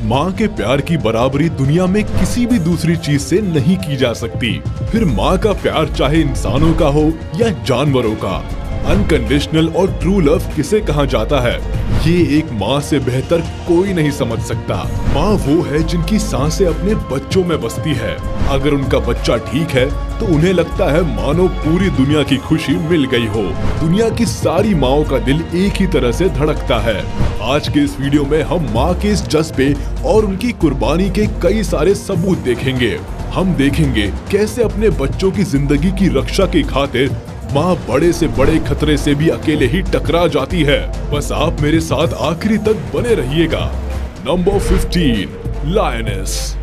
माँ के प्यार की बराबरी दुनिया में किसी भी दूसरी चीज से नहीं की जा सकती। फिर माँ का प्यार चाहे इंसानों का हो या जानवरों का, अनकंडीशनल और ट्रू लव किसे कहा जाता है, ये एक माँ से बेहतर कोई नहीं समझ सकता। माँ वो है जिनकी सांसें अपने बच्चों में बसती है। अगर उनका बच्चा ठीक है तो उन्हें लगता है मानो पूरी दुनिया की खुशी मिल गई हो। दुनिया की सारी माँओं का दिल एक ही तरह से धड़कता है। आज के इस वीडियो में हम माँ के इस जज्बे और उनकी कुर्बानी के कई सारे सबूत देखेंगे। हम देखेंगे कैसे अपने बच्चों की जिंदगी की रक्षा की खातिर माँ बड़े से बड़े खतरे से भी अकेले ही टकरा जाती है। बस आप मेरे साथ आखिरी तक बने रहिएगा। Number 15, lioness.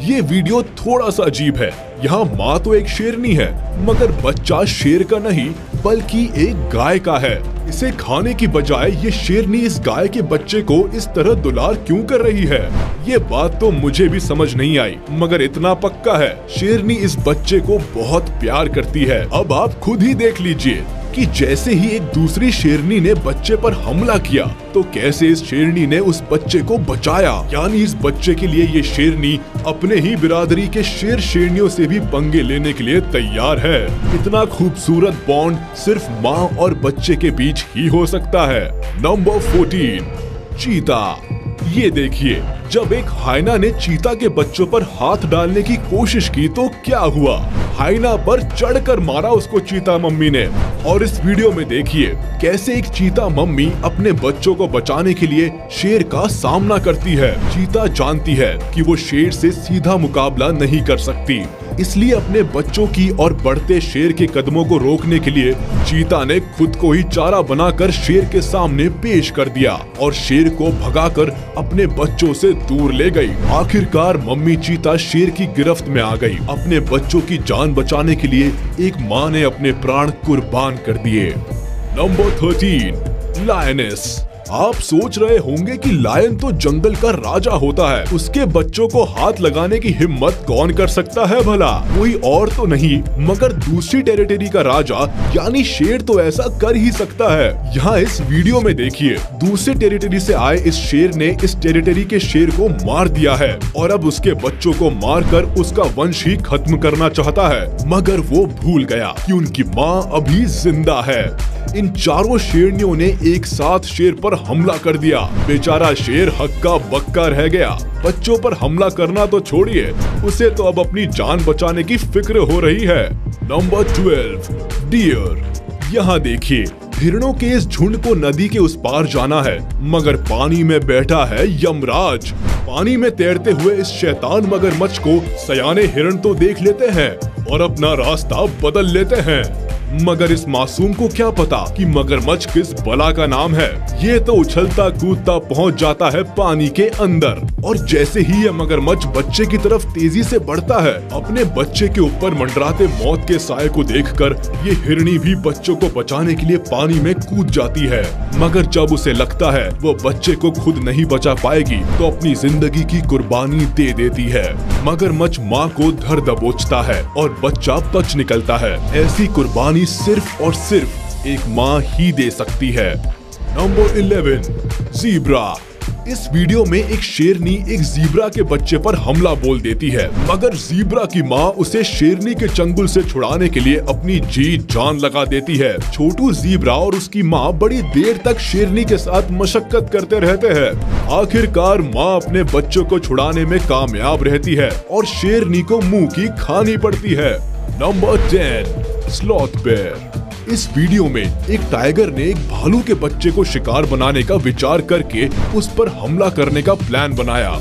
ये वीडियो थोड़ा सा अजीब है। यहाँ माँ तो एक शेरनी है मगर बच्चा शेर का नहीं बल्कि एक गाय का है। इसे खाने की बजाय ये शेरनी इस गाय के बच्चे को इस तरह दुलार क्यों कर रही है, ये बात तो मुझे भी समझ नहीं आई, मगर इतना पक्का है शेरनी इस बच्चे को बहुत प्यार करती है। अब आप खुद ही देख लीजिए कि जैसे ही एक दूसरी शेरनी ने बच्चे पर हमला किया तो कैसे इस शेरनी ने उस बच्चे को बचाया। यानी इस बच्चे के लिए ये शेरनी अपने ही बिरादरी के शेर शेरनियों से भी पंगे लेने के लिए तैयार है। इतना खूबसूरत बॉन्ड सिर्फ माँ और बच्चे के बीच ही हो सकता है। नंबर 14, चीता। ये देखिए, जब एक हाइना ने चीता के बच्चों पर हाथ डालने की कोशिश की तो क्या हुआ, हाइना पर चढ़कर मारा उसको चीता मम्मी ने। और इस वीडियो में देखिए कैसे एक चीता मम्मी अपने बच्चों को बचाने के लिए शेर का सामना करती है। चीता जानती है कि वो शेर से सीधा मुकाबला नहीं कर सकती, इसलिए अपने बच्चों की और बढ़ते शेर के कदमों को रोकने के लिए चीता ने खुद को ही चारा बनाकर शेर के सामने पेश कर दिया और शेर को भगाकर अपने बच्चों से दूर ले गई। आखिरकार मम्मी चीता शेर की गिरफ्त में आ गई। अपने बच्चों की जान बचाने के लिए एक माँ ने अपने प्राण कुर्बान कर दिए। Number 13, lioness. आप सोच रहे होंगे कि लायन तो जंगल का राजा होता है, उसके बच्चों को हाथ लगाने की हिम्मत कौन कर सकता है भला? कोई और तो नहीं मगर दूसरी टेरिटरी का राजा यानी शेर तो ऐसा कर ही सकता है। यहाँ इस वीडियो में देखिए, दूसरे टेरिटरी से आए इस शेर ने इस टेरिटरी के शेर को मार दिया है और अब उसके बच्चों को मारकर उसका वंश ही खत्म करना चाहता है, मगर वो भूल गया कि उनकी माँ अभी जिंदा है। इन चारों शेरनियों ने एक साथ शेर पर हमला कर दिया। बेचारा शेर हक्का बक्का रह गया। बच्चों पर हमला करना तो छोड़िए, उसे तो अब अपनी जान बचाने की फिक्र हो रही है। Number 12, deer. यहाँ देखिए, हिरणों के इस झुंड को नदी के उस पार जाना है मगर पानी में बैठा है यमराज। पानी में तैरते हुए इस शैतान मगरमच्छ को सयाने हिरण तो देख लेते हैं और अपना रास्ता बदल लेते हैं, मगर इस मासूम को क्या पता कि मगरमच्छ किस बला का नाम है। ये तो उछलता कूदता पहुंच जाता है पानी के अंदर और जैसे ही ये मगरमच्छ बच्चे की तरफ तेजी से बढ़ता है, अपने बच्चे के ऊपर मंडराते मौत के साए को देखकर ये हिरणी भी बच्चों को बचाने के लिए पानी में कूद जाती है। मगर जब उसे लगता है वो बच्चे को खुद नहीं बचा पाएगी तो अपनी जिंदगी की कुर्बानी दे देती है। मगरमच्छ माँ को धर दबोचता है और बच्चा बच निकलता है। ऐसी कुर्बानी सिर्फ और सिर्फ एक माँ ही दे सकती है। Number 11, zebra. इस वीडियो में एक शेरनी एक ज़ीब्रा के बच्चे पर हमला बोल देती है, मगर ज़ीब्रा की माँ उसे शेरनी के चंगुल से छुड़ाने के लिए अपनी जी जान लगा देती है। छोटू ज़ीब्रा और उसकी माँ बड़ी देर तक शेरनी के साथ मशक्कत करते रहते हैं। आखिरकार माँ अपने बच्चों को छुड़ाने में कामयाब रहती है और शेरनी को मुंह की खानी पड़ती है। Number 10, sloth bear. इस वीडियो में एक टाइगर ने एक भालू के बच्चे को शिकार बनाने का विचार करके उस पर हमला करने का प्लान बनाया,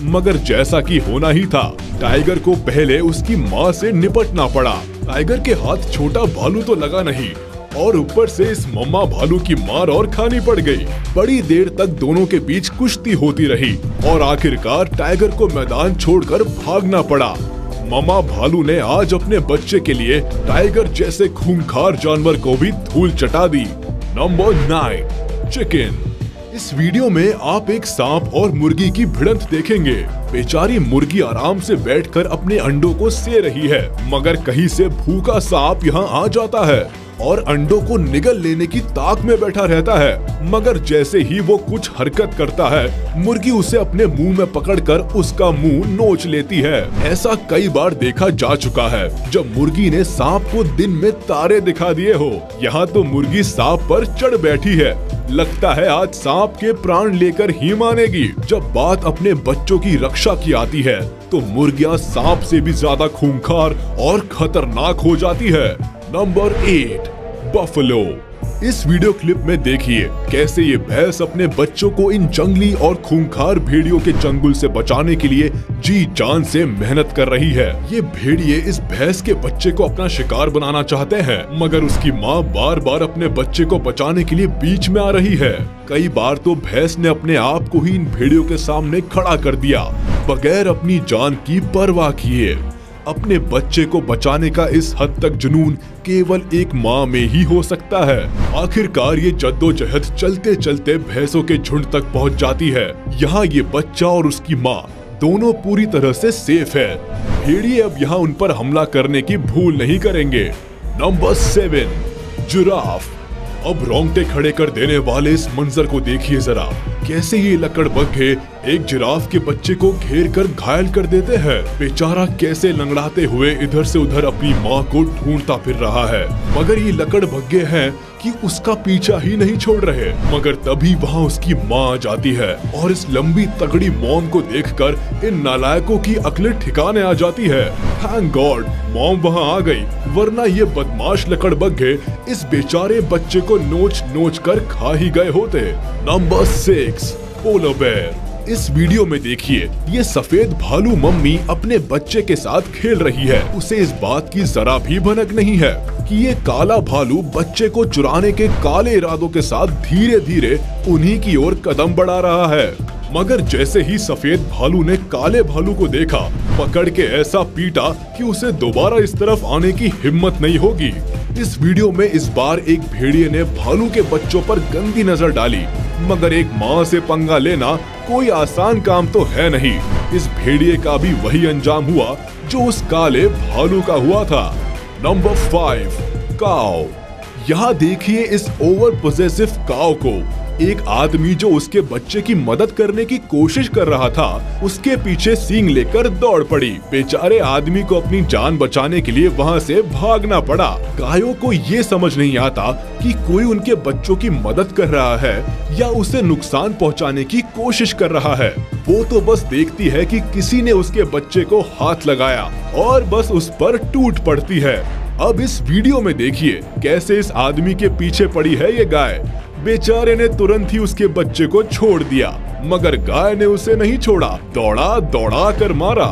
मगर जैसा कि होना ही था, टाइगर को पहले उसकी माँ से निपटना पड़ा। टाइगर के हाथ छोटा भालू तो लगा नहीं और ऊपर से इस मम्मा भालू की मार और खानी पड़ गई। बड़ी देर तक दोनों के बीच कुश्ती होती रही और आखिरकार टाइगर को मैदान छोड़कर भागना पड़ा। मम्मा भालू ने आज अपने बच्चे के लिए टाइगर जैसे खूंखार जानवर को भी धूल चटा दी। Number 9, chicken. इस वीडियो में आप एक सांप और मुर्गी की भिड़ंत देखेंगे। बेचारी मुर्गी आराम से बैठकर अपने अंडों को से रही है, मगर कहीं से भूखा सांप यहाँ आ जाता है और अंडों को निगल लेने की ताक में बैठा रहता है। मगर जैसे ही वो कुछ हरकत करता है, मुर्गी उसे अपने मुंह में पकड़कर उसका मुंह नोच लेती है। ऐसा कई बार देखा जा चुका है जब मुर्गी ने सांप को दिन में तारे दिखा दिए हो। यहाँ तो मुर्गी सांप पर चढ़ बैठी है। लगता है आज सांप के प्राण लेकर ही मानेगी। जब बात अपने बच्चों की रक्षा की आती है तो मुर्गियां सांप से भी ज्यादा खूंखार और खतरनाक हो जाती है। Number 8, buffalo. इस वीडियो क्लिप में देखिए कैसे ये भैंस अपने बच्चों को इन जंगली और खूंखार भेड़ियों के चंगुल से बचाने के लिए जी जान से मेहनत कर रही है। ये भेड़िए इस भैंस के बच्चे को अपना शिकार बनाना चाहते हैं, मगर उसकी माँ बार बार अपने बच्चे को बचाने के लिए बीच में आ रही है। कई बार तो भैंस ने अपने आप को ही इन भेड़ियों के सामने खड़ा कर दिया, बगैर अपनी जान की परवाह किए। अपने बच्चे को बचाने का इस हद तक जुनून केवल एक माँ में ही हो सकता है। आखिरकार ये जद्दोजहद चलते चलते भैंसों के झुंड तक पहुँच जाती है। यहाँ ये बच्चा और उसकी माँ दोनों पूरी तरह से सेफ है। भेड़िए अब यहाँ उन पर हमला करने की भूल नहीं करेंगे। Number 7, giraffe. अब रोंगटे खड़े कर देने वाले इस मंजर को देखिए जरा, कैसे ये लकड़बग्घे एक जिराफ के बच्चे को घेर कर घायल कर देते हैं। बेचारा कैसे लंगड़ाते हुए इधर से उधर अपनी माँ को ढूंढता फिर रहा है, मगर ये लकड़बग्घे हैं कि उसका पीछा ही नहीं छोड़ रहे। मगर तभी वहाँ उसकी माँ आ जाती है और इस लंबी तगड़ी मॉम को देखकर इन नालायकों की अक्लें ठिकाने आ जाती है। थैंक गॉड मॉम वहाँ आ गई, वरना ये बदमाश लकड़बग्घे इस बेचारे बच्चे को नोच नोच कर खा ही गए होते। Number 6, polar bear. इस वीडियो में देखिए ये सफेद भालू मम्मी अपने बच्चे के साथ खेल रही है। उसे इस बात की जरा भी भनक नहीं है कि ये काला भालू बच्चे को चुराने के काले इरादों के साथ धीरे धीरे उन्हीं की ओर कदम बढ़ा रहा है। मगर जैसे ही सफेद भालू ने काले भालू को देखा, पकड़ के ऐसा पीटा कि उसे दोबारा इस तरफ आने की हिम्मत नहीं होगी। इस वीडियो में इस बार एक भेड़िए ने भालू के बच्चों पर गंदी नजर डाली, मगर एक माँ से पंगा लेना कोई आसान काम तो है नहीं। इस भेड़िए का भी वही अंजाम हुआ जो उस काले भालू का हुआ था। नंबर 5, काऊ। यहाँ देखिए इस ओवर पोजेसिव काऊ को। एक आदमी जो उसके बच्चे की मदद करने की कोशिश कर रहा था, उसके पीछे सींग लेकर दौड़ पड़ी। बेचारे आदमी को अपनी जान बचाने के लिए वहाँ से भागना पड़ा। गायों को ये समझ नहीं आता कि कोई उनके बच्चों की मदद कर रहा है या उसे नुकसान पहुँचाने की कोशिश कर रहा है। वो तो बस देखती है कि किसी ने उसके बच्चे को हाथ लगाया और बस उस पर टूट पड़ती है। अब इस वीडियो में देखिए कैसे इस आदमी के पीछे पड़ी है ये गाय। बेचारे ने तुरंत ही उसके बच्चे को छोड़ दिया, मगर गाय ने उसे नहीं छोड़ा, दौड़ा दौड़ा कर मारा।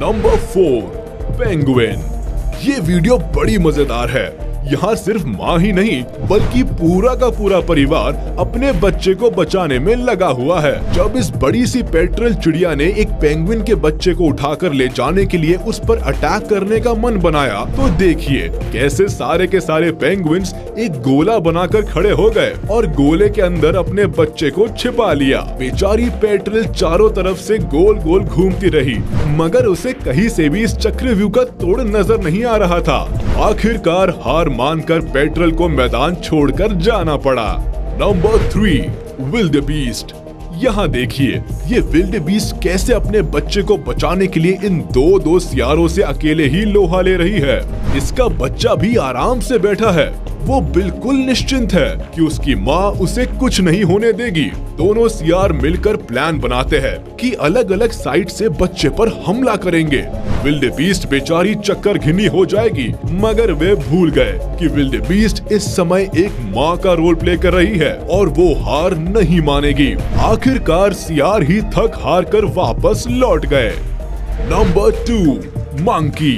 Number 4, penguin. ये वीडियो बड़ी मजेदार है। यहाँ सिर्फ माँ ही नहीं बल्कि पूरा का पूरा परिवार अपने बच्चे को बचाने में लगा हुआ है। जब इस बड़ी सी पेट्रोल चिड़िया ने एक पेंगुइन के बच्चे को उठाकर ले जाने के लिए उस पर अटैक करने का मन बनाया, तो देखिए कैसे सारे के सारे पेंगुइन्स एक गोला बनाकर खड़े हो गए और गोले के अंदर अपने बच्चे को छिपा लिया। बेचारी पेट्रोल चारों तरफ से गोल गोल घूमती रही, मगर उसे कहीं से भी इस चक्रव्यूह का तोड़ नजर नहीं आ रहा था। आखिरकार हार मानकर पेट्रोल को मैदान छोड़कर जाना पड़ा। Number 3, wildebeest. यहाँ देखिए ये विल्डेबीस्ट कैसे अपने बच्चे को बचाने के लिए इन दो सियारों से अकेले ही लोहा ले रही है। इसका बच्चा भी आराम से बैठा है। वो बिल्कुल निश्चिंत है कि उसकी माँ उसे कुछ नहीं होने देगी। दोनों सियार मिलकर प्लान बनाते हैं कि अलग अलग साइड से बच्चे पर हमला करेंगे। विल्डेबीस्ट बेचारी चक्कर घिनी हो जाएगी, मगर वे भूल गए कि विल्डेबीस्ट इस समय एक माँ का रोल प्ले कर रही है और वो हार नहीं मानेगी। आखिरकार सियार ही थक हार कर वापस लौट गए। Number 2, monkey.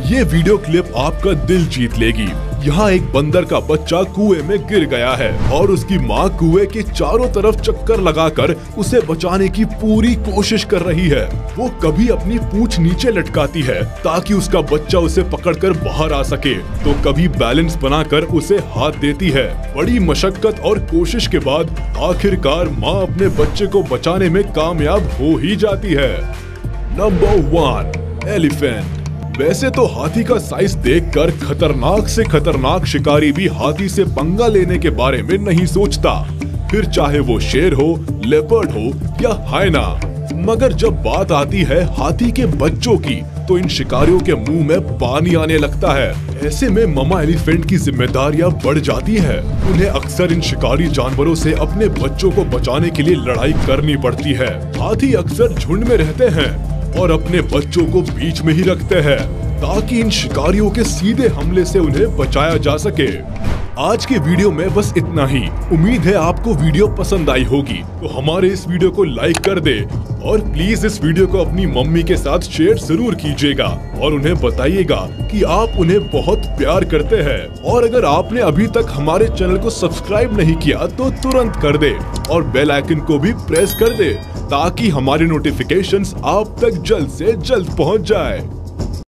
ये वीडियो क्लिप आपका दिल जीत लेगी। यहाँ एक बंदर का बच्चा कुएं में गिर गया है और उसकी माँ कुएं के चारों तरफ चक्कर लगाकर उसे बचाने की पूरी कोशिश कर रही है। वो कभी अपनी पूंछ नीचे लटकाती है ताकि उसका बच्चा उसे पकड़कर बाहर आ सके, तो कभी बैलेंस बनाकर उसे हाथ देती है। बड़ी मशक्कत और कोशिश के बाद आखिरकार माँ अपने बच्चे को बचाने में कामयाब हो ही जाती है। Number 1, elephant. वैसे तो हाथी का साइज देखकर खतरनाक से खतरनाक शिकारी भी हाथी से पंगा लेने के बारे में नहीं सोचता, फिर चाहे वो शेर हो, लेपर्ड हो या हाइना। मगर जब बात आती है हाथी के बच्चों की, तो इन शिकारियों के मुंह में पानी आने लगता है। ऐसे में ममा एलिफेंट की जिम्मेदारियां बढ़ जाती है। उन्हें अक्सर इन शिकारी जानवरों से अपने बच्चों को बचाने के लिए लड़ाई करनी पड़ती है। हाथी अक्सर झुंड में रहते हैं और अपने बच्चों को बीच में ही रखते हैं, ताकि इन शिकारियों के सीधे हमले से उन्हें बचाया जा सके। आज के वीडियो में बस इतना ही। उम्मीद है आपको वीडियो पसंद आई होगी, तो हमारे इस वीडियो को लाइक कर दे और प्लीज इस वीडियो को अपनी मम्मी के साथ शेयर जरूर कीजिएगा और उन्हें बताइएगा कि आप उन्हें बहुत प्यार करते हैं। और अगर आपने अभी तक हमारे चैनल को सब्सक्राइब नहीं किया तो तुरंत कर दे और बेल आइकन को भी प्रेस कर दे, ताकि हमारे नोटिफिकेशंस आप तक जल्द से जल्द पहुंच जाए।